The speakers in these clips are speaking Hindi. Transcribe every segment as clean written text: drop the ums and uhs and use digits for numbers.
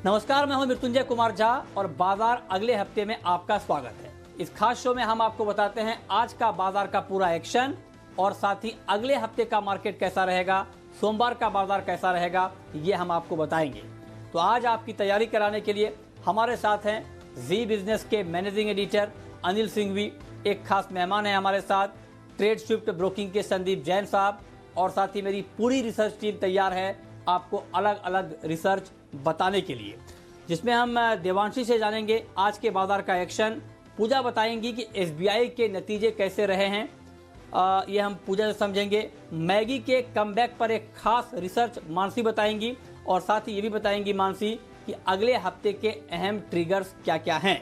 नमस्कार, मैं हूं मृत्युंजय कुमार झा और बाजार अगले हफ्ते में आपका स्वागत है। इस खास शो में हम आपको बताते हैं आज का बाजार का पूरा एक्शन और साथ ही अगले हफ्ते का मार्केट कैसा रहेगा, सोमवार का बाजार कैसा रहेगा, ये हम आपको बताएंगे। तो आज आपकी तैयारी कराने के लिए हमारे साथ हैं जी बिजनेस के मैनेजिंग एडिटर अनिल सिंघवी, एक खास मेहमान है हमारे साथ ट्रेड स्विफ्ट ब्रोकिंग के संदीप जैन साहब, और साथ ही मेरी पूरी रिसर्च टीम तैयार है आपको अलग अलग रिसर्च बताने के लिए, जिसमें हम देवांशी से जानेंगे आज के बाजार का एक्शन। पूजा बताएंगी कि एसबीआई के नतीजे कैसे रहे हैं, ये हम पूजा से समझेंगे। मैगी के कमबैक पर एक खास रिसर्च मानसी बताएंगी और साथ ही ये भी बताएंगी मानसी कि अगले हफ्ते के अहम ट्रिगर्स क्या क्या हैं।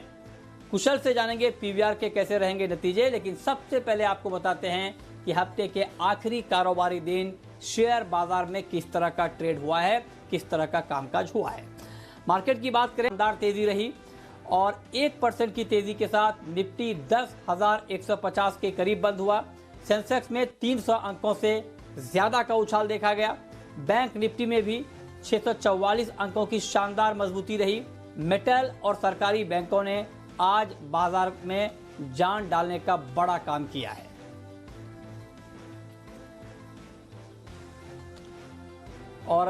कुशल से जानेंगे पीवीआर के कैसे रहेंगे नतीजे, लेकिन सबसे पहले आपको बताते हैं कि हफ्ते के आखिरी कारोबारी दिन शेयर बाजार में किस तरह का ट्रेड हुआ है, किस तरह का कामकाज हुआ है। मार्केट की बात करें, शानदार तेजी रही और 1% की तेजी के साथ निफ्टी 10,150 के करीब बंद हुआ। सेंसेक्स में 300 अंकों से ज्यादा का उछाल देखा गया। बैंक निफ्टी में भी 644 अंकों की शानदार मजबूती रही। मेटल और सरकारी बैंकों ने आज बाजार में जान डालने का बड़ा काम किया है। और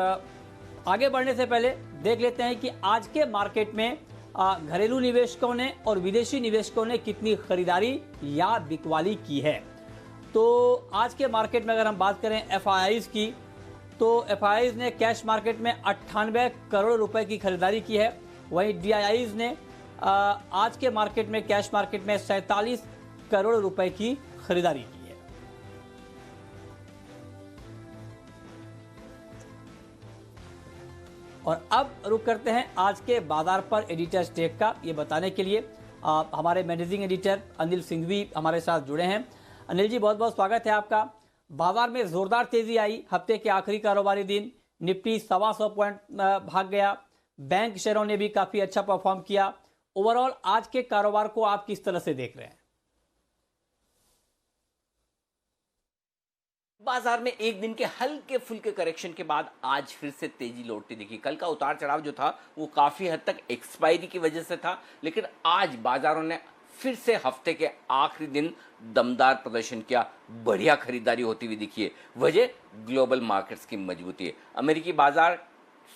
आगे बढ़ने से पहले देख लेते हैं कि आज के मार्केट में घरेलू निवेशकों ने और विदेशी निवेशकों ने कितनी खरीदारी या बिकवाली की है। तो आज के मार्केट में अगर हम बात करें एफआईआईज की, तो एफआईआईज ने कैश मार्केट में 98 करोड़ रुपए की खरीदारी की है। वहीं डीआईआईज ने आज के मार्केट में कैश मार्केट में 47 करोड़ रुपए की खरीदारी की है। और अब रुक करते हैं आज के बाजार पर एडिटर स्टेक का, ये बताने के लिए हमारे मैनेजिंग एडिटर अनिल सिंघवी हमारे साथ जुड़े हैं। अनिल जी, बहुत बहुत स्वागत है आपका। बाजार में जोरदार तेजी आई हफ्ते के आखिरी कारोबारी दिन। निफ्टी 125 पॉइंट भाग गया। बैंक शेयरों ने भी काफी अच्छा परफॉर्म किया। ओवरऑल आज के कारोबार को आप किस तरह से देख रहे हैं? बाजार में एक दिन के हल्के फुल्के करेक्शन के बाद आज फिर से तेजी लौटती दिखी। कल का उतार चढ़ाव जो था वो काफी हद तक एक्सपायरी की वजह से था, लेकिन आज बाजारों ने फिर से हफ्ते के आखिरी दिन दमदार प्रदर्शन किया। बढ़िया खरीदारी होती हुई दिखी है। वजह ग्लोबल मार्केट्स की मजबूती है। अमेरिकी बाजार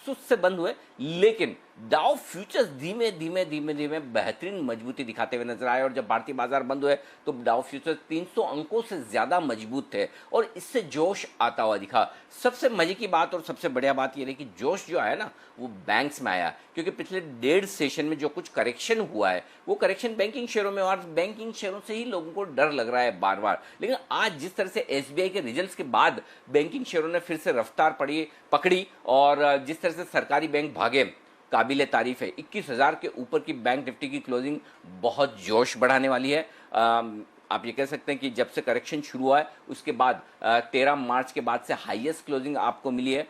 सुस्त से बंद हुए, लेकिन डाउ फ्यूचर्स धीमे धीमे बेहतरीन मजबूती दिखाते हुए नजर आए। और जब भारतीय बाजार बंद हुए तो डाउ फ्यूचर्स 300 अंकों से ज्यादा मजबूत थे और इससे जोश आता हुआ दिखा। सबसे मजे की बात और सबसे बढ़िया बात यह रही कि जोश जो है ना वो बैंक्स में आया, क्योंकि पिछले 1.5 सेशन में जो कुछ करेक्शन हुआ है वो करेक्शन बैंकिंग शेयरों में, और बैंकिंग शेयरों से ही लोगों को डर लग रहा है बार बार। लेकिन आज जिस तरह से एसबीआई के रिजल्ट्स के बाद बैंकिंग शेयरों ने फिर से रफ्तार पकड़ी और जिस तरह से सरकारी बैंक भागे, काबिले तारीफ है। 21,000 के ऊपर की बैंक निफ्टी की क्लोजिंग बहुत जोश बढ़ाने वाली है। आप ये कह सकते हैं कि जब से करेक्शन शुरू हुआ है उसके बाद 13 मार्च के बाद से हाईएस्ट क्लोजिंग आपको मिली है।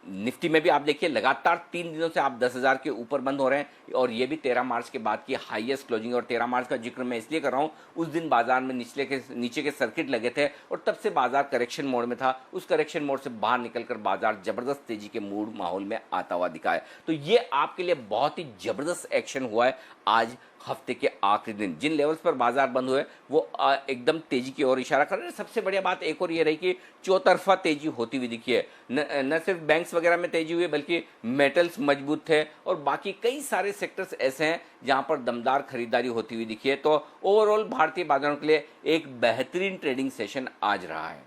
निफ्टी में भी आप देखिए लगातार 3 दिनों से आप 10,000 के ऊपर बंद हो रहे हैं और ये भी 13 मार्च के बाद की हाईएस्ट क्लोजिंग। और 13 मार्च का जिक्र मैं इसलिए कर रहा हूं, उस दिन बाजार में नीचे के सर्किट लगे थे और तब से बाजार करेक्शन मोड में था। उस करेक्शन मोड से बाहर निकलकर बाजार जबरदस्त तेजी के मूड माहौल में आता हुआ दिखा है। तो ये आपके लिए बहुत ही जबरदस्त एक्शन हुआ है आज हफ्ते के आखिरी दिन। जिन लेवल्स पर बाजार बंद हुए वो एकदम तेजी की ओर इशारा कर रहे हैं। सबसे बढ़िया बात एक और ये रही कि चौतरफा तेजी होती हुई दिखी है। न सिर्फ बैंक्स वगैरह में तेजी हुई बल्कि मेटल्स मजबूत थे और बाकी कई सारे सेक्टर्स ऐसे हैं जहां पर दमदार खरीदारी होती हुई दिखी है। तो ओवरऑल भारतीय बाजारों के लिए एक बेहतरीन ट्रेडिंग सेशन आज रहा है।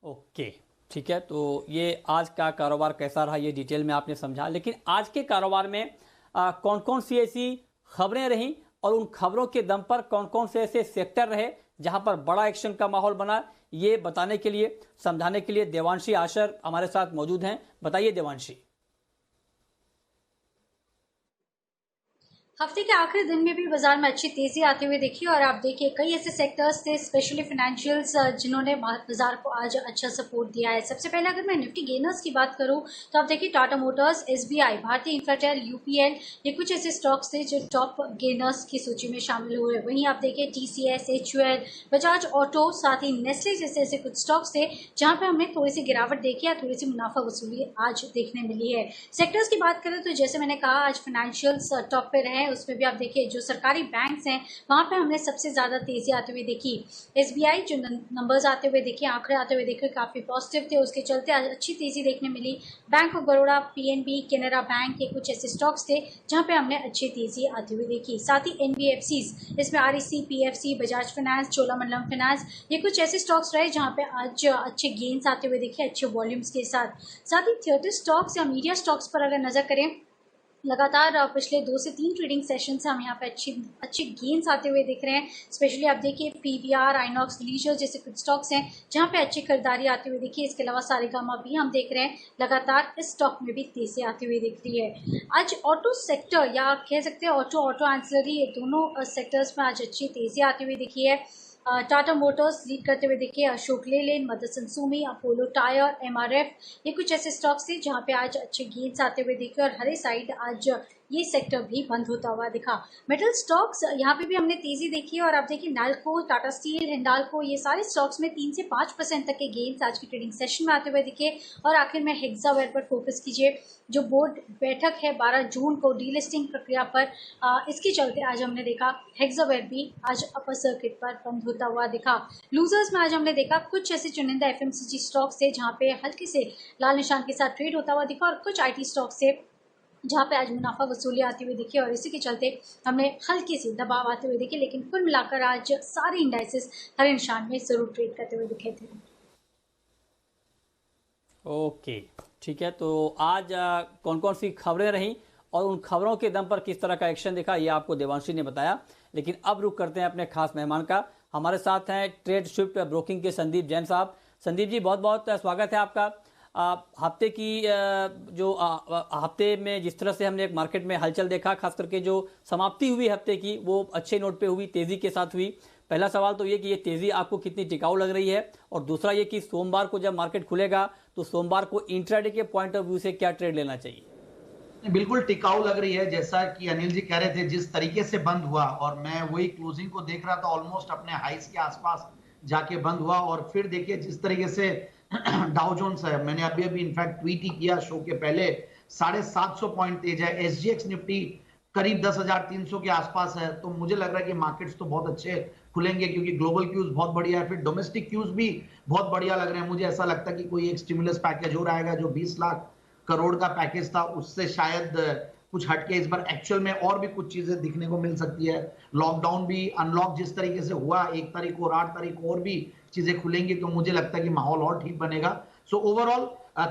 ओके, ठीक है। तो ये आज का कारोबार कैसा रहा ये डिटेल में आपने समझा, लेकिन आज के कारोबार में कौन कौन सी ऐसी खबरें रहीं और उन खबरों के दम पर कौन कौन से ऐसे सेक्टर रहे जहां पर बड़ा एक्शन का माहौल बना, ये बताने के लिए, समझाने के लिए देवांशी आशर हमारे साथ मौजूद हैं। बताइए देवांशी। हफ्ते के आखिरी दिन में भी बाजार में अच्छी तेजी आते हुए देखी और आप देखिए कई ऐसे सेक्टर्स थे स्पेशली फाइनेंशियल्स जिन्होंने बाजार को आज अच्छा सपोर्ट दिया है। सबसे पहले अगर मैं निफ्टी गेनर्स की बात करूं तो आप देखिए टाटा मोटर्स, एसबीआई, भारतीय इंफ्राटेल, यूपीएल, ये कुछ ऐसे स्टॉक्स थे जो टॉप गेनर्स की सूची में शामिल हुए। वहीं आप देखिए टीसीएस, एचयूएल, बजाज ऑटो, साथ ही नेस्ले जैसे ऐसे कुछ स्टॉक्स थे जहां पे हमने थोड़ी सी गिरावट देखी या थोड़ी सी मुनाफा वसूली आज देखने मिली है। सेक्टर्स की बात करें तो जैसे मैंने कहा आज फाइनेंशियल्स टॉप पे रहे, उसमें भी आप देखिए जो सरकारी बैंक्स हैं वहां पे हमने सबसे ज्यादा तेजी आते हुए देखी। एसबीआई जो नंबर्स आते हुए देखिए, आंकड़े आते हुए देखे काफी पॉजिटिव थे, उसके चलते आज अच्छी तेजी देखने मिली। Bank of Baroda, PNB, Canara bank, ये कुछ ऐसे स्टॉक्स थे जहां पे हमने अच्छी तेजी आती हुई देखी। साथ ही एनबीएफसीज, इसमें REC, PFC, Bajaj finance, Cholamandalam finance, ये कुछ ऐसे स्टॉक्स रहे जहां पे आज अच्छे गेन्स आते हुए देखे अच्छे वॉल्यूम्स के साथ ही थिएटर स्टॉक्स या मीडिया स्टॉक्स पर अगर नजर करें, लगातार पिछले 2 से 3 ट्रेडिंग सेशन से हम यहाँ पे अच्छे गेन्स आते हुए दिख रहे हैं। स्पेशली आप देखिए पीवीआर, आइनॉक्स, लीजर जैसे कुछ स्टॉक्स हैं जहाँ पे अच्छी खरीदारी आती हुई देखिए। इसके अलावा सारेगामा भी हम देख रहे हैं लगातार इस स्टॉक में भी तेजी आती हुई दिख रही है। आज ऑटो सेक्टर या कह सकते हैं ऑटो एंसिलरी, ये दोनों सेक्टर्स में आज अच्छी तेजी आती हुई दिखी है। टाटा मोटर्स लीड करते हुए देखिए, Ashok Leyland, Motherson Sumi, Apollo tyre, MRF, ये कुछ ऐसे स्टॉक्स थे जहां पे आज अच्छे गेन्स आते हुए देखे और हरे साइड आज ये सेक्टर भी बंद होता हुआ दिखा। मेटल स्टॉक्स यहाँ पे भी हमने तेजी देखी और आप देखिए नाल्को, टाटा स्टील, हिंडाल्को, ये सारे स्टॉक्स में 3 से 5% तक के गेन्स आज की ट्रेडिंग सेशन में आते हुए दिखे। और आखिर में हेक्सावेयर पर फोकस कीजिए, जो बोर्ड बैठक है 12 जून को डीलिस्टिंग प्रक्रिया पर, इसके चलते आज हमने देखा हेक्सावेयर भी आज अपर सर्किट पर बंद होता हुआ दिखा। लूजर्स में आज हमने देखा कुछ ऐसे चुनिंदा एफएमसीजी स्टॉक्स थे जहाँ पे हल्के से लाल निशान के साथ ट्रेड होता हुआ दिखा और कुछ आईटी स्टॉक्स थे जहाँ पे आज मुनाफा वसूली आती हुई दिखी और इसी के चलते हमने हल्के से दबाव आते हुए देखे। लेकिन कुल मिलाकर आज सारे इंडाइसेस हरे निशान में जरूर ट्रेड करते हुए दिखे थे। ओके, ठीक है। तो आज कौन कौन सी खबरें रहीं और उन खबरों के दम पर किस तरह का एक्शन दिखा, ये आपको देवांशी ने बताया। लेकिन अब रुक करते हैं अपने खास मेहमान का। हमारे साथ हैं ट्रेड स्विफ्ट ब्रोकिंग के संदीप जैन साहब। संदीप जी, बहुत बहुत स्वागत है आपका। हफ्ते की जो हफ्ते में जिस तरह से हमने एक मार्केट में हलचल देखा, खास करके जो समाप्ति हुई हफ्ते की वो अच्छे नोट पे हुई, तेजी के साथ हुई। पहला सवाल तो ये कि ये तेजी आपको कितनी टिकाऊ लग रही है, और दूसरा ये कि सोमवार को जब मार्केट खुलेगा तो सोमवार को इंट्राडे के पॉइंट ऑफ व्यू से क्या ट्रेड लेना चाहिए? बिल्कुल टिकाऊ लग रही है, जैसा कि अनिल जी कह रहे थे, जिस तरीके से बंद हुआ और मैं वही क्लोजिंग को देख रहा था, ऑलमोस्ट अपने हाइस के आसपास जाके बंद हुआ। और फिर देखिए जिस तरीके से डाउ जोन्स है, मैंने अभी इनफैक्ट ट्वीट ही किया शो के पहले, 750 पॉइंट तेज है। एसजीएक्स निफ्टी करीब 10,300 के आसपास है। तो मुझे लग रहा है कि मार्केट्स तो बहुत अच्छे खुलेंगे क्योंकि ग्लोबल क्यूज बहुत बढ़िया है, फिर डोमेस्टिक क्यूज भी बहुत बढ़िया लग रहे हैं। मुझे ऐसा लगता है कि कोई एक स्टिमुलस पैकेज हो आएगा, जो 20 लाख करोड़ का पैकेज था उससे शायद कुछ हटके इस बार एक्चुअल में और भी कुछ चीजें दिखने को मिल सकती है। लॉकडाउन भी अनलॉक जिस तरीके से हुआ 1 तारीख को और 8 तारीख को और भी चीजें खुलेंगी, तो मुझे लगता है कि माहौल और ठीक बनेगा। सो ओवरऑल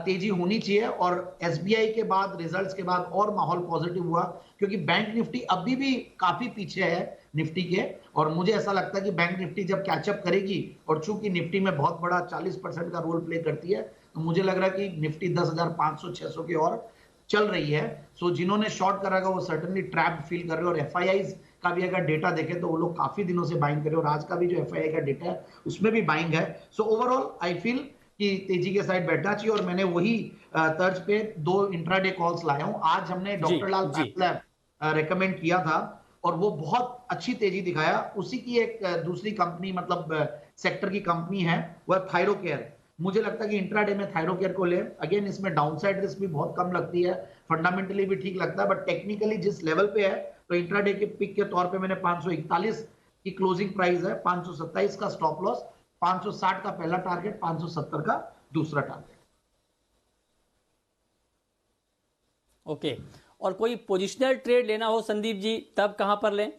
तेजी होनी चाहिए। और एसबीआई के बाद, रिजल्ट्स के बाद और माहौल पॉजिटिव हुआ, क्योंकि बैंक निफ्टी अभी भी काफी पीछे है निफ्टी के। और मुझे ऐसा लगता है कि बैंक निफ्टी जब कैचअप करेगी, और चूंकि निफ्टी में बहुत बड़ा 40% का रोल प्ले करती है, तो मुझे लग रहा है कि निफ्टी 10,500-600 की ओर चल रही है। सो जिन्होंने शॉर्ट कर रखा वो सर्टेनली ट्रैप फील कर रहे हैं। और एफआईआईज का भी अगर डेटा देखें तो वो लोग काफी दिनों से बाइंग कर रहे हैं, और आज का भी जो एफआईआई का डेटा है उसमें भी बाइंग है। सो ओवरऑल आई फील कि तेजी के साइड बैठना चाहिए। और मैंने वही तर्ज पे 2 इंट्राडे कॉल्स लाया हूं। आज हमने डॉक्टर लाल पैथलैब रेकमेंड किया था और वो बहुत अच्छी तेजी दिखाया। उसी की एक दूसरी कंपनी, मतलब सेक्टर की कंपनी है, वह थायरोकेयर। मुझे लगता है कि इंट्राडे में थायरोकेयर को ले। अगेन इसमें डाउनसाइड रिस्क भी बहुत कम लगती है, फंडामेंटली भी ठीक लगता है, बट टेक्निकली जिस लेवल पे है, तो इंट्राडे के पिक के तौर पे मैंने 541 की क्लोजिंग प्राइस है, 527 का स्टॉप लॉस, 560 का पहला टारगेट, 570 का दूसरा टारगेट। ओके, और कोई पोजिशनल ट्रेड लेना हो संदीप जी, तब कहां पर लें?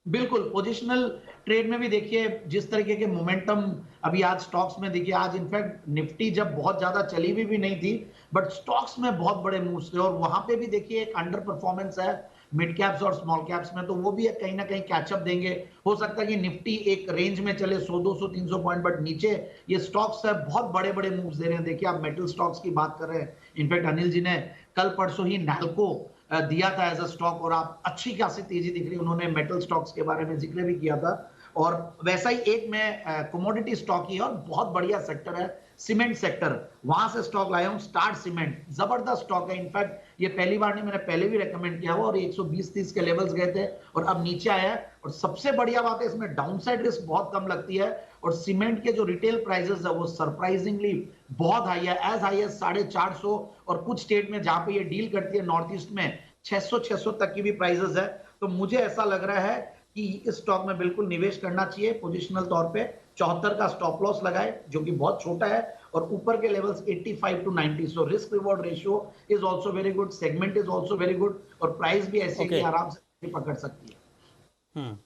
बिल्कुल, पोजिशनल ट्रेड में भी देखिए जिस तरीके के मोमेंटम अभी आज स्टॉक्स में देखिए, आज इनफैक्ट निफ्टी जब बहुत ज्यादा चली भी नहीं थी, बट स्टॉक्स में बहुत बड़े मूव्स थे। और वहां पे भी देखिए एक अंडर परफॉर्मेंस है मिड कैप्स और स्मॉल कैप्स में, तो वो भी कहीं ना कहीं कैचअप देंगे। हो सकता है कि निफ्टी एक रेंज में चले 100, 200, 300 पॉइंट, बट नीचे ये स्टॉक्स है बहुत बड़े मूव्स दे रहे हैं। देखिए आप मेटल स्टॉक्स की बात कर रहे हैं, इनफैक्ट अनिल जी ने कल परसों ही नाल्को दिया था एज अ स्टॉक, और आप अच्छी खासी तेजी दिख रही है। उन्होंने मेटल स्टॉक्स के बारे में जिक्र भी किया था, और वैसा ही एक मैं कमोडिटी स्टॉक ही है और बहुत बढ़िया सेक्टर है, सीमेंट सेक्टर, वहां से स्टॉक लाया हूं, स्टार सीमेंट, जबरदस्त स्टॉक है। इनफैक्ट ये पहली बार नहीं, मैंने पहले भी रेकमेंड किया हुआ, और 120-30 के लेवल्स गए थे और अब नीचे आया है। और सबसे बढ़िया बात है, इसमें डाउनसाइड रिस्क बहुत कम लगती है, और सीमेंट के जो रिटेल प्राइसेस है वो सरप्राइजिंगली बहुत हाई है, एज हाई एज 450, और कुछ स्टेट में जहां पे ये डील करती है नॉर्थ ईस्ट में 600 तक की भी प्राइसेस है। तो मुझे ऐसा लग रहा है कि इस स्टॉक में बिल्कुल निवेश करना चाहिए। पोजिशनल तौर पे 74 का स्टॉप लॉस लगाए, जो कि बहुत छोटा है, और ऊपर के levels 85 to 90। So risk reward ratio is also very good, segment is also very good, और प्राइस भी ऐसे कि आराम से पकड़ सकती है।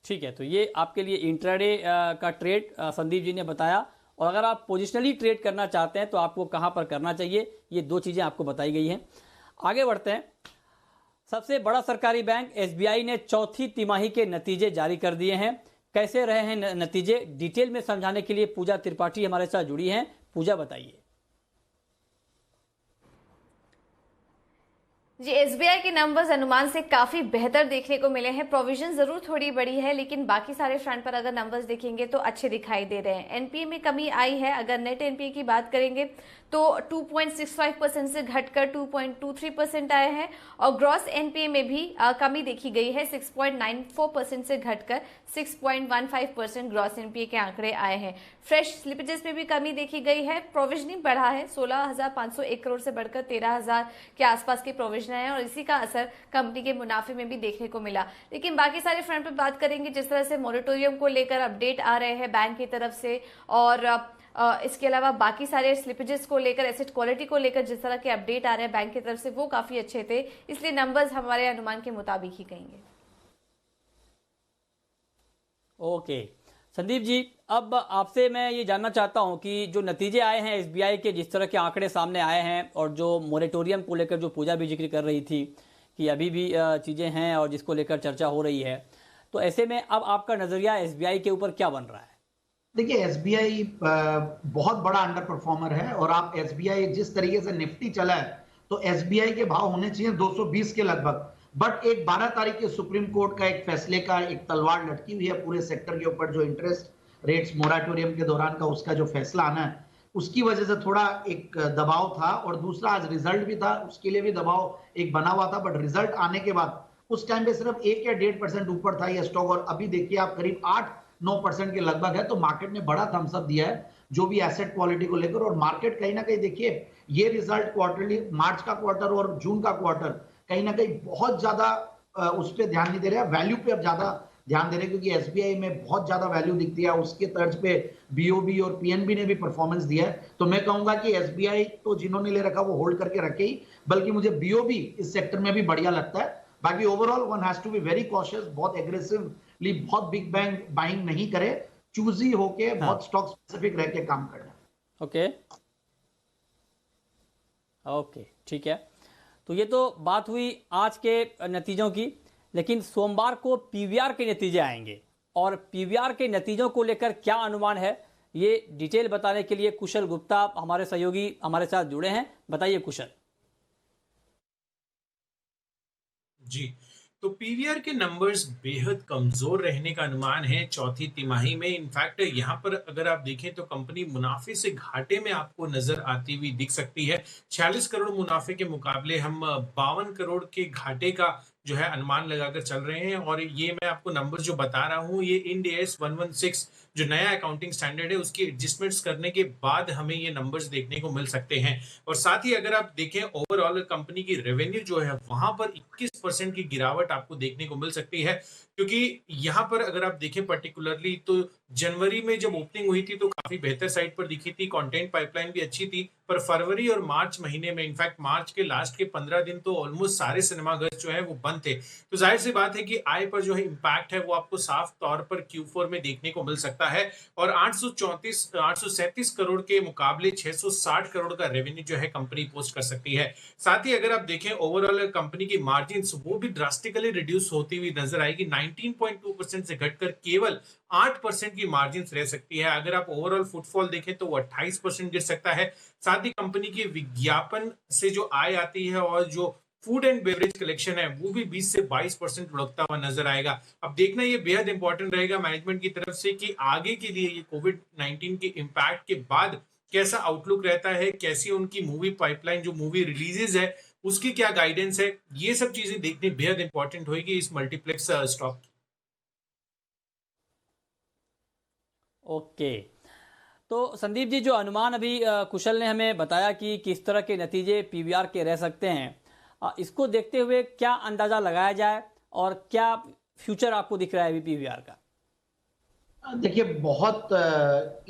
ठीक है, तो ये आपके लिए इंट्राडे का ट्रेड संदीप जी ने बताया। और अगर आप पोजिशनली ट्रेड करना चाहते हैं तो आपको कहां पर करना चाहिए, ये दो चीजें आपको बताई गई हैं। आगे बढ़ते हैं। सबसे बड़ा सरकारी बैंक एसबीआई ने चौथी तिमाही के नतीजे जारी कर दिए हैं। कैसे रहे हैं नतीजे, डिटेल में समझाने के लिए पूजा त्रिपाठी हमारे साथ जुड़ी हैं। पूजा, बताइए। जी, एसबीआई के नंबर्स अनुमान से काफी बेहतर देखने को मिले हैं। प्रोविजन जरूर थोड़ी बड़ी है, लेकिन बाकी सारे फ्रंट पर अगर नंबर्स देखेंगे तो अच्छे दिखाई दे रहे हैं। एनपीए में कमी आई है। अगर नेट एनपीए की बात करेंगे तो 2.65% से घटकर 2.23% आए हैं, और ग्रॉस एनपीए में भी कमी देखी गई है। 6.94% से घटकर 6.15% ग्रॉस एनपीए के आंकड़े आए हैं। फ्रेश स्लिपेजेस में भी कमी देखी गई है। प्रोविजनिंग बढ़ा है, 16,501 करोड़ से बढ़कर 13,000 के आसपास की प्रोविजन है, और इसी का असर कंपनी के मुनाफे में भी देखने को मिला। लेकिन बाकी सारे फ्रंट पर बात करेंगे, जिस तरह से मोरेटोरियम को लेकर अपडेट आ रहे हैं बैंक की तरफ से, और इसके अलावा बाकी सारे स्लिपेजेस को लेकर, एसेट क्वालिटी को लेकर जिस तरह के अपडेट आ रहे हैं बैंक की तरफ से, वो काफी अच्छे थे। इसलिए नंबर्स हमारे अनुमान के मुताबिक ही कहेंगे। ओके संदीप जी, अब आपसे मैं ये जानना चाहता हूं कि जो नतीजे आए हैं एसबीआई के, जिस तरह के आंकड़े सामने आए हैं, और जो मोरेटोरियम को लेकर जो पूजा भी जिक्र कर रही थी कि अभी भी चीज़ें हैं और जिसको लेकर चर्चा हो रही है, तो ऐसे में अब आपका नज़रिया एसबीआई के ऊपर क्या बन रहा है? देखिए, एसबीआई बहुत बड़ा अंडर परफॉर्मर है, और आप एसबीआई जिस तरीके से निफ्टी चला है तो एसबीआई के भाव होने चाहिए 220 के लगभग। बट एक 12 तारीख के सुप्रीम कोर्ट का एक फैसले का एक तलवार लटकी हुई है पूरे सेक्टर के ऊपर, जो इंटरेस्ट रेट्स मोराटोरियम के दौरान का उसका जो फैसला आना है, उसकी वजह से थोड़ा एक दबाव था। और दूसरा, आज रिजल्ट भी था, उसके लिए भी दबाव एक बना हुआ था। बट रिजल्ट आने के बाद उस टाइम पे सिर्फ 1 या 1.5% ऊपर था यह स्टॉक, और अभी देखिए आप करीब 8-9% के लगभग है। तो मार्केट ने बड़ा थम्स अप दिया है जो भी एसेट क्वालिटी को लेकर, और मार्केट कहीं ना कहीं देखिए ये रिजल्ट क्वार्टरली, मार्च का क्वार्टर और जून का क्वार्टर कहीं ना कहीं बहुत ज्यादा उस पर ध्यान नहीं दे रहे हैं, वैल्यू पे अब ज्यादा ध्यान दे रहे हैं, क्योंकि एसबीआई में बहुत ज्यादा वैल्यू दिखती है। उसके तर्ज पे बीओबी और पीएनबी ने भी परफॉर्मेंस दिया है। तो मैं कहूंगा कि एसबीआई तो जिन्होंने ले रखा वो होल्ड करके रखे ही, बल्कि मुझे बीओबी इस सेक्टर में भी बढ़िया लगता है। बाकी overall one has to be very cautious, बहुत एग्रेसिवली, बहुत बिग बैंग बाइंग नहीं करे, चूजी होके बहुत स्टॉक स्पेसिफिक रह के काम करना। ओके ओके, ठीक है। तो ये तो बात हुई आज के नतीजों की, लेकिन सोमवार को पीवीआर के नतीजे आएंगे, और पीवीआर के नतीजों को लेकर क्या अनुमान है, ये डिटेल बताने के लिए कुशल गुप्ता हमारे सहयोगी हमारे साथ जुड़े हैं। बताइए कुशल। जी, तो पीवीआर के नंबर्स बेहद कमजोर रहने का अनुमान है चौथी तिमाही में। इनफैक्ट यहाँ पर अगर आप देखें तो कंपनी मुनाफे से घाटे में आपको नजर आती हुई दिख सकती है। 46 करोड़ मुनाफे के मुकाबले हम 52 करोड़ के घाटे का जो है अनुमान लगाकर चल रहे हैं। और ये मैं आपको नंबर जो बता रहा हूँ, ये इंड AS 116 जो नया अकाउंटिंग स्टैंडर्ड है उसकी एडजस्टमेंट्स करने के बाद हमें ये नंबर्स देखने को मिल सकते हैं। और साथ ही अगर आप देखें ओवरऑल कंपनी की रेवेन्यू जो है वहां पर 21% की गिरावट आपको देखने को मिल सकती है, क्योंकि यहाँ पर अगर आप देखें पर्टिकुलरली तो जनवरी में जब ओपनिंग हुई थी तो काफी बेहतर साइड पर दिखी थी, कंटेंट पाइपलाइन भी अच्छी थी। पर फरवरी और मार्च महीने में, इनफैक्ट मार्च के लास्ट के 15 दिन तो ऑलमोस्ट सारे सिनेमाघर जो है वो बंद थे। तो जाहिर सी बात है कि आय पर जो है इम्पैक्ट है वो आपको साफ तौर पर Q4 में देखने को मिल सकता है। और 837 करोड़ के मुकाबले 660 करोड़ का रेवेन्यू जो है कंपनी पोस्ट कर सकती है। साथ ही अगर आप देखें ओवरऑल कंपनी की मार्जिन वो भी ड्रास्टिकली रिड्यूस होती हुई नजर आएगी। 19.2% से घटकर केवल 8% की मार्जिन रह सकती है। अगर आप ओवरऑल फुटफॉल देखें तो वो 28% गिर सकता है। साथ ही कंपनी के विज्ञापन से जो आय आती है और जो फूड एंड बेवरेज कलेक्शन है वो भी 20 से 22% लुढ़कता हुआ नजर आएगा। अब देखना ये बेहद इंपॉर्टेंट रहेगा मैनेजमेंट की तरफ से कि आगे के लिए ये कोविड-19 के इम्पैक्ट के बाद कैसा आउटलुक रहता है, कैसी उनकी मूवी पाइपलाइन, जो मूवी रिलीजेस है उसकी क्या गाइडेंस है, ये सब चीजें देखनी बेहद इंपॉर्टेंट होगी इस मल्टीप्लेक्स स्टॉक। ओके, तो संदीप जी, जो अनुमान अभी कुशल ने हमें बताया कि किस तरह के नतीजे पीवीआर के रह सकते हैं, इसको देखते हुए क्या अंदाजा लगाया जाए और क्या फ्यूचर आपको दिख रहा है अभी पीवीआर का? देखिए, बहुत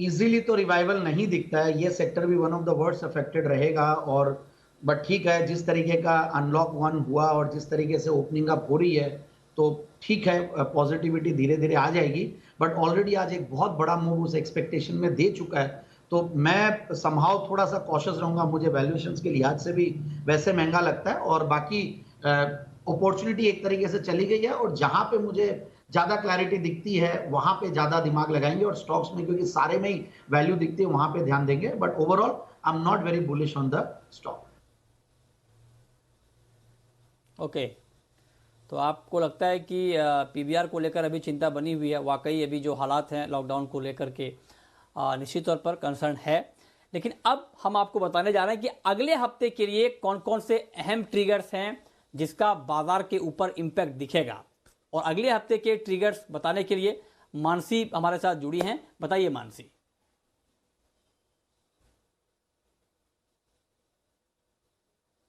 इजीली तो रिवाइवल नहीं दिखता है। ये सेक्टर भी one of the worst affected रहेगा। और बट ठीक है, जिस तरीके का अनलॉक 1 हुआ और जिस तरीके से ओपनिंग अप हो रही है तो ठीक है, पॉजिटिविटी धीरे धीरे आ जाएगी। बट ऑलरेडी आज एक बहुत बड़ा मूव उस एक्सपेक्टेशन में दे चुका है, तो मैं संभाव थोड़ा सा कॉशियस रहूंगा। मुझे वैल्यूएशंस के लिहाज से भी वैसे महंगा लगता है, और बाकी अपॉर्चुनिटी एक तरीके से चली गई है, और जहां पे मुझे ज्यादा क्लैरिटी दिखती है वहां पे ज्यादा दिमाग लगाएंगे, और स्टॉक्स में क्योंकि सारे में ही वैल्यू दिखती है वहां पे ध्यान देंगे। But overall I am not very bullish on the stock. Okay, तो आपको लगता है कि पीवीआर को लेकर अभी चिंता बनी हुई है? वाकई अभी जो हालात हैं लॉकडाउन को लेकर के निश्चित तौर पर कंसर्न है, लेकिन अब हम आपको बताने जा रहे हैं कि अगले हफ्ते के लिए कौन कौन से अहम ट्रिगर्स हैं जिसका बाजार के ऊपर इम्पैक्ट दिखेगा। और अगले हफ्ते के ट्रिगर्स बताने के लिए मानसी हमारे साथ जुड़ी हैं। बताइए मानसी।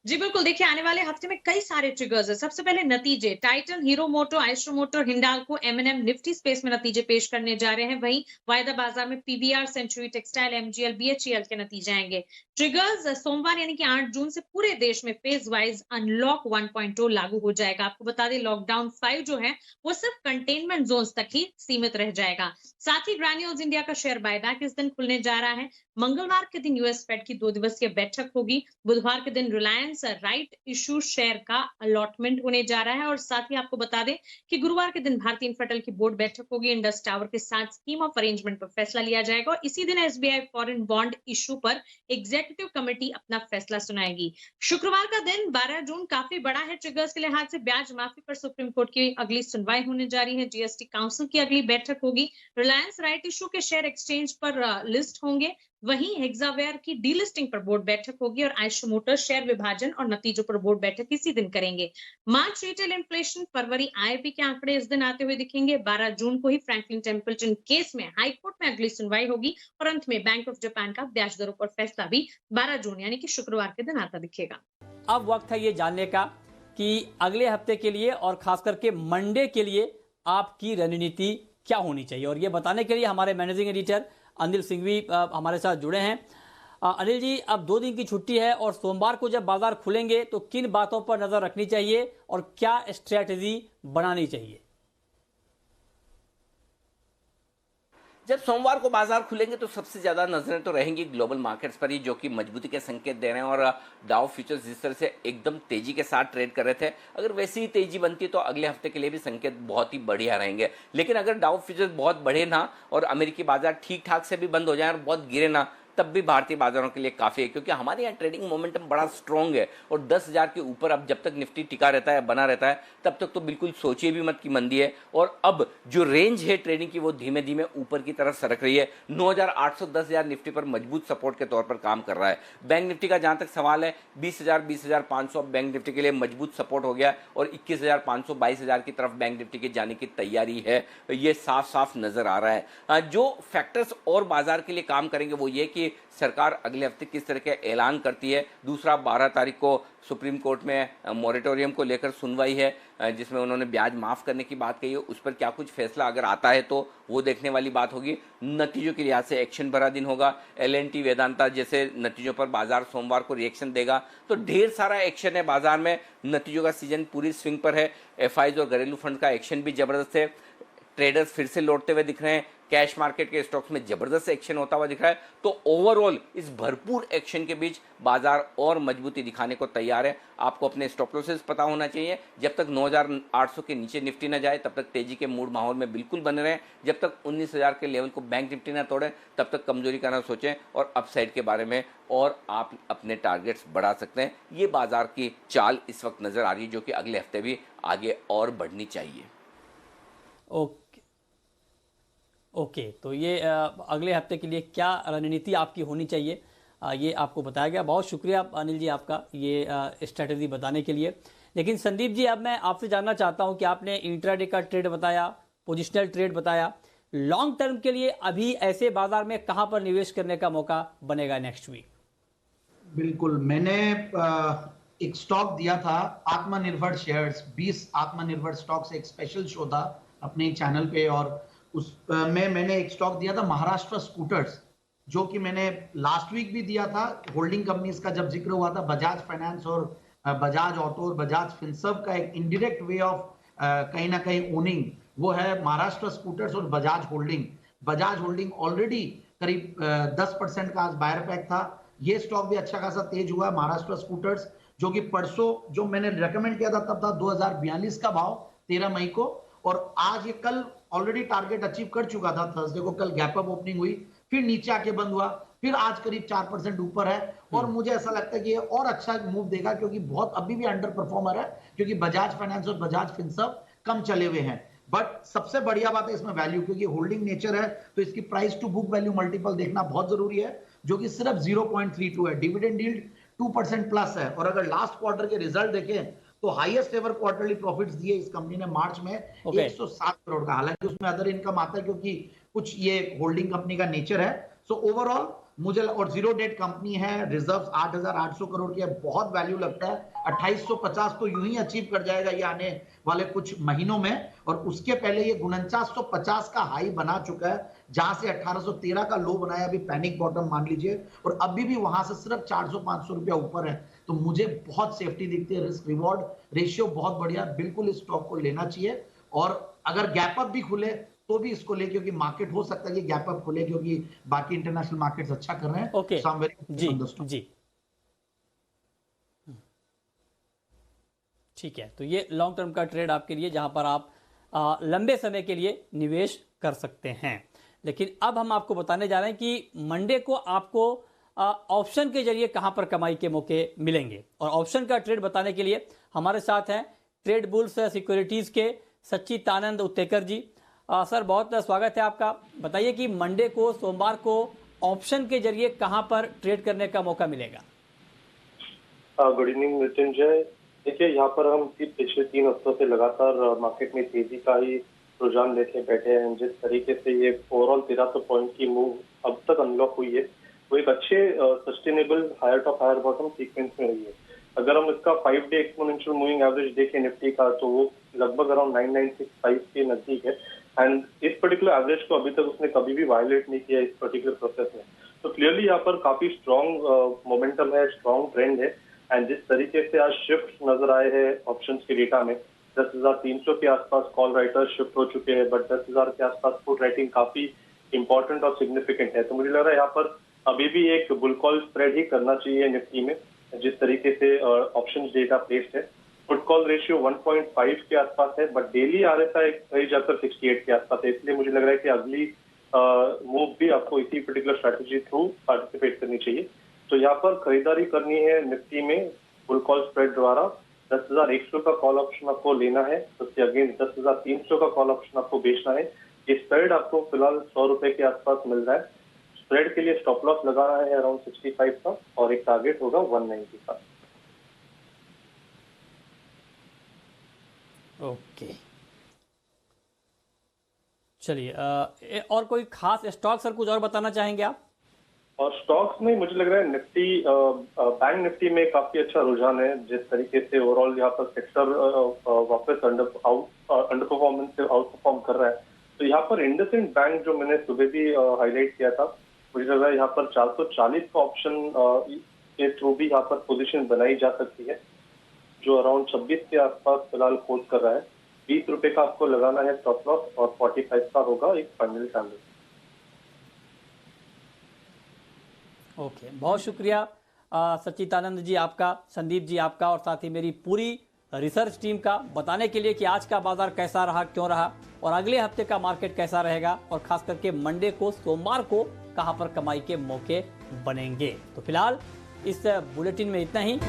जी बिल्कुल, देखिए आने वाले हफ्ते में कई सारे ट्रिगर्स है। सबसे पहले नतीजे, टाइटन, हीरो मोटो, आइस्ट्रो motor, Hindalco, MNM Nifty space में नतीजे पेश करने जा रहे हैं। वहीं वायदा बाजार में PVR, Century Textile, MGL, BHEL के नतीजे आएंगे। ट्रिगर्स, सोमवार यानी कि 8 जून से पूरे देश में फेज वाइज अनलॉक 1.0 लागू हो जाएगा। आपको बता दें लॉकडाउन 5 जो है वो सिर्फ कंटेनमेंट जोन्स तक ही सीमित रह जाएगा। साथ ही ग्रैन्यूल्स इंडिया का शेयर बायबैक इस दिन खुलने जा रहा है। मंगलवार के दिन यूएस फेड की 2 दिवसीय बैठक होगी। बुधवार के दिन रिलायंस राइट इशू शेयर का अलॉटमेंट होने जा रहा है। और साथ ही आपको बता दें कि गुरुवार के दिन भारतीय इन्फ्राटेल की बोर्ड बैठक होगी। इंडस टावर के साथ स्कीम ऑफ अरेंजमेंट पर फैसला लिया जाएगा। और इसी दिन एसबीआई फॉरेन बॉन्ड इशू पर एग्जीक्यूटिव कमेटी अपना फैसला सुनाएगी। शुक्रवार का दिन 12 जून काफी बड़ा है ट्रिगर्स के लिहाज से। ब्याज माफी पर सुप्रीम कोर्ट की अगली सुनवाई होने जा रही है। जीएसटी काउंसिल की अगली बैठक होगी। रिलायंस राइट इशू के शेयर एक्सचेंज पर लिस्ट होंगे। वहीं हेक्सावेयर की डीलिस्टिंग पर बोर्ड बैठक होगी। और आइस्ट्रो मोटर शेयर विभाजन और नतीजों पर बोर्ड बैठक इसी दिन करेंगे। मार्च रिटेल इन्फ्लेशन, फरवरी आईआईपी के आंकड़े इस दिन आते हुए दिखेंगे। 12 जून को ही फ्रैंकलिन टेम्पल्टन केस में हाई कोर्ट में अगली सुनवाई होगी। और अंत में बैंक ऑफ जापान का ब्याज दरों पर फैसला भी 12 जून यानी कि शुक्रवार के दिन आता दिखेगा। अब वक्त है ये जानने का कि अगले हफ्ते के लिए और खास करके मंडे के लिए आपकी रणनीति क्या होनी चाहिए, और ये बताने के लिए हमारे मैनेजिंग एडिटर अनिल सिंघवी हमारे साथ जुड़े हैं। अनिल जी, अब 2 दिन की छुट्टी है और सोमवार को जब बाजार खुलेंगे तो किन बातों पर नजर रखनी चाहिए और क्या स्ट्रेटजी बनानी चाहिए? जब सोमवार को बाजार खुलेंगे तो सबसे ज्यादा नजरें तो रहेंगी ग्लोबल मार्केट्स पर ही, जो कि मजबूती के संकेत दे रहे हैं। और डाउ फ्यूचर्स जिस तरह से एकदम तेजी के साथ ट्रेड कर रहे थे, अगर वैसी ही तेजी बनती है तो अगले हफ्ते के लिए भी संकेत बहुत ही बढ़िया रहेंगे। लेकिन अगर डाउ फ्यूचर्स बहुत बढ़े ना और अमेरिकी बाजार ठीक ठाक से भी बंद हो जाए और बहुत गिरे ना, तब भी भारतीय बाजारों के लिए काफी है, क्योंकि हमारे यहाँ ट्रेडिंग मोमेंटम बड़ा स्ट्रॉन्ग है। और 10,000 के ऊपर अब जब तक निफ्टी टिका रहता है, बना रहता है, तब तक तो बिल्कुल सोचिए भी मत कि मंदी है। और अब जो रेंज है ट्रेडिंग की वो धीमे धीमे ऊपर की तरफ सरक रही है। 9,800 10,000 निफ्टी पर मजबूत सपोर्ट के तौर पर काम कर रहा है। बैंक निफ्टी का जहां तक सवाल है, 20,000 20,500 बैंक निफ्टी के लिए मजबूत सपोर्ट हो गया। और 21,500 22,000 की तरफ बैंक निफ्टी के जाने की तैयारी है, ये साफ साफ नजर आ रहा है। जो फैक्टर्स और बाजार के लिए काम करेंगे वो ये कि सरकार अगले हफ्ते किस तरह के ऐलान करती है। दूसरा, 12 तारीख को सुप्रीम कोर्ट में मॉरेटोरियम को लेकर सुनवाई है, जिसमें उन्होंने ब्याज माफ करने की बात कही है। उस पर क्या कुछ फैसला अगर आता है तो वो देखने वाली बात होगी। नतीजों के लिहाज से एक्शन भरा दिन होगा। एल&टी, वेदांता जैसे नतीजों पर बाजार सोमवार को रिएक्शन देगा। तो ढेर सारा एक्शन है बाजार में। नतीजों का सीजन पूरी स्विंग पर है। एफआईज और घरेलू फंड का एक्शन भी जबरदस्त है। ट्रेडर्स फिर से लौटते हुए दिख रहे हैं, कैश मार्केट के स्टॉक्स में जबरदस्त एक्शन होता हुआ दिख रहा है। तो ओवरऑल इस भरपूर एक्शन के बीच बाजार और मजबूती दिखाने को तैयार है। आपको अपने स्टॉप लॉसेस पता होना चाहिए। जब तक 9,800 के नीचे निफ्टी न जाए तब तक तेजी के मूड माहौल में बिल्कुल बने रहें। जब तक 19,000 के लेवल को बैंक निफ्टी न तोड़े तब तक कमजोरी का ना सोचें और अपसाइड के बारे में, और आप अपने टारगेट्स बढ़ा सकते हैं। ये बाजार की चाल इस वक्त नजर आ रही है, जो कि अगले हफ्ते भी आगे और बढ़नी चाहिए। ओके, तो ये अगले हफ्ते के लिए क्या रणनीति आपकी होनी चाहिए, ये आपको बताया गया। बहुत शुक्रिया अनिल जी आपका ये स्ट्रेटजी बताने के लिए। लेकिन संदीप जी, अब मैं आपसे जानना चाहता हूं कि आपने इंट्राडे का ट्रेड बताया, पोजिशनल ट्रेड बताया, लॉन्ग टर्म के लिए अभी ऐसे बाजार में कहां पर निवेश करने का मौका बनेगा नेक्स्ट वीक? बिल्कुल, मैंने एक स्टॉक दिया था आत्मनिर्भर शेयर्स, 20 आत्मनिर्भर स्टॉक से एक स्पेशल शो था अपने चैनल पे, और उस में मैंने एक स्टॉक दिया था महाराष्ट्र स्कूटर्स, जो कि मैंने लास्ट वीक भी दिया था। होल्डिंग कंपनीज का जब जिक्र हुआ था, बजाज फाइनेंस और बजाज ऑटो और बजाज फिनसर्व का एक इनडायरेक्ट वे ऑफ कहीं ना कहीं ओनिंग वो है महाराष्ट्र स्कूटर्स और Bajaj holding. Bajaj holding already करीब 10% का आज बायर पैक था। ये स्टॉक भी अच्छा खासा तेज हुआ। महाराष्ट्र स्कूटर्स जो कि परसों जो मैंने रेकमेंड किया था तब था 2042 का भाव 13 मई को, और आज ये कल ऑलरेडी टारगेट अचीव कर चुका था। थर्सडे को कल गैप अप ओपनिंग हुई, फिर नीचे आके बंद हुआ, फिर आज करीब 4% ऊपर है। और मुझे ऐसा लगता है कि ये और अच्छा मूव देगा, क्योंकि बहुत अभी भी अंडर परफॉर्मर है, क्योंकि बजाज फाइनेंस और बजाज फिनसर्व कम चले हुए हैं। बट सबसे बढ़िया बात है इसमें वैल्यू, क्योंकि होल्डिंग नेचर है तो इसकी price to book value multiple देखना बहुत जरूरी है, जो कि सिर्फ 0.32 है। डिविडेंड यील्ड 2% प्लस है। और अगर लास्ट क्वार्टर के रिजल्ट देखें तो हाईएस्ट एवर क्वार्टरली प्रॉफिट्स दिए इस कंपनी ने मार्च में 107 करोड़ का। हालांकि उसमें अदर इनकम आता है क्योंकि कुछ ये होल्डिंग कंपनी का नेचर है। सो ओवरऑल मुझे, और जीरो डेट कंपनी है, रिजर्व्स 8,800 करोड़ की है, बहुत वैल्यू लगता है। 2850 तो यूं ही अचीव कर जाएगा ये आने वाले कुछ महीनों में। और उसके पहले ये 4950 का हाई बना चुका है, जहां से 1813 का लो बनाया, अभी पैनिक बॉटम मान लीजिए, और अभी भी वहां से सिर्फ 400-500 रुपया ऊपर है। तो मुझे बहुत सेफ्टी दिखती है। रिस्क रिवॉर्ड रेशियो बहुत बढ़िया, बिल्कुल इस स्टॉक को लेना चाहिए। और अगर गैप अप भी खुले तो भी इसको ले, क्योंकि मार्केट हो सकता है कि गैप अप खुले, क्योंकि बाकी इंटरनेशनल मार्केट्स अच्छा कर रहे हैं। ओके, जी ठीक है। तो ये लॉन्ग टर्म का ट्रेड आपके लिए, जहां पर आप लंबे समय के लिए निवेश कर सकते हैं। लेकिन अब हम आपको बताने जा रहे हैं कि मंडे को आपको ऑप्शन के जरिए कहां पर कमाई के मौके मिलेंगे। और ऑप्शन का ट्रेड बताने के लिए हमारे साथ हैं ट्रेड बुल्स सिक्योरिटीज के सच्चिदानंद उत्तेकर जी। सर, बहुत स्वागत है आपका। बताइए कि मंडे को, सोमवार को ऑप्शन के जरिए कहां पर ट्रेड करने का मौका मिलेगा? Good evening Mrityunjay. देखिए, यहाँ पर हम पिछले 3 हफ्तों से लगातार मार्केट में तेजी का ही रुझान देखे बैठे हैं। जिस तरीके से ये ओवरऑल 1300 पॉइंट की मूव अब तक अनलॉक हुई है, वो एक अच्छे sustainable higher top higher bottom sequence में हुई है। अगर हम इसका 5 डे एक्सपोनेंशियल मूविंग एवरेज देखें निफ्टी का, तो वो लगभग अराउंड 9965 के नजदीक है। एंड इस पर्टिकुलर एवरेज को अभी तक उसने कभी भी वायलेट नहीं किया इस पर्टिकुलर प्रोसेस में। तो क्लियरली यहाँ पर काफी स्ट्रॉन्ग मोमेंटम है, स्ट्रॉन्ग ट्रेंड है। एंड जिस तरीके से आज शिफ्ट नजर आए हैं ऑप्शंस के डेटा में, 10,300 के आसपास कॉल राइटर्स शिफ्ट हो चुके हैं, बट 10,000 के आसपास पुट राइटिंग काफी इंपॉर्टेंट और सिग्निफिकेंट है। तो मुझे लग रहा है यहाँ पर अभी भी एक बुल कॉल स्प्रेड ही करना चाहिए निफ्टी में, जिस तरीके से ऑप्शंस डेटा प्लेस्ड है। पुट कॉल रेशियो 1.5 के आसपास है, बट डेली RSI कहीं जाकर 68 के आसपास है। इसलिए मुझे लग रहा है कि अगली मूव भी आपको इसी पर्टिकुलर स्ट्रैटेजी थ्रू पार्टिसिपेट करनी चाहिए। तो यहाँ पर खरीदारी करनी है निफ्टी में फुल कॉल स्प्रेड द्वारा। 10,100 का कॉल ऑप्शन आपको लेना है, उसके अगेंस्ट 10,300 का कॉल ऑप्शन आपको बेचना है। ये स्प्रेड आपको फिलहाल 100 रुपए के आसपास मिल रहा है। स्प्रेड के लिए स्टॉप लॉस लगाना है अराउंड 65 का, और एक टारगेट होगा 190 का। ओके, चलिए, और कोई खास स्टॉक सर कुछ और बताना चाहेंगे आप? और स्टॉक्स में मुझे लग रहा है निफ्टी, बैंक निफ्टी में काफी अच्छा रुझान है। जिस तरीके से ओवरऑल यहाँ पर सेक्टर वापस अंडर परफॉर्मेंस से आउट परफॉर्म कर रहा है, तो यहाँ पर इंडसइंड बैंक जो मैंने सुबह भी हाईलाइट किया था, मुझे लग रहा है यहाँ पर 440 का ऑप्शन के थ्रू भी यहाँ पर पोजीशन बनाई जा सकती है, जो अराउंड 26 के आसपास फिलहाल कोट कर रहा है। 20 रुपए का आपको लगाना है स्टॉप लॉस और 45 का होगा एक फाइनल टारगेट। ओके, बहुत शुक्रिया सच्चिदानंद जी आपका, संदीप जी आपका, और साथ ही मेरी पूरी रिसर्च टीम का बताने के लिए कि आज का बाजार कैसा रहा, क्यों रहा, और अगले हफ्ते का मार्केट कैसा रहेगा, और खास करके मंडे को, सोमवार को कहां पर कमाई के मौके बनेंगे। तो फिलहाल इस बुलेटिन में इतना ही।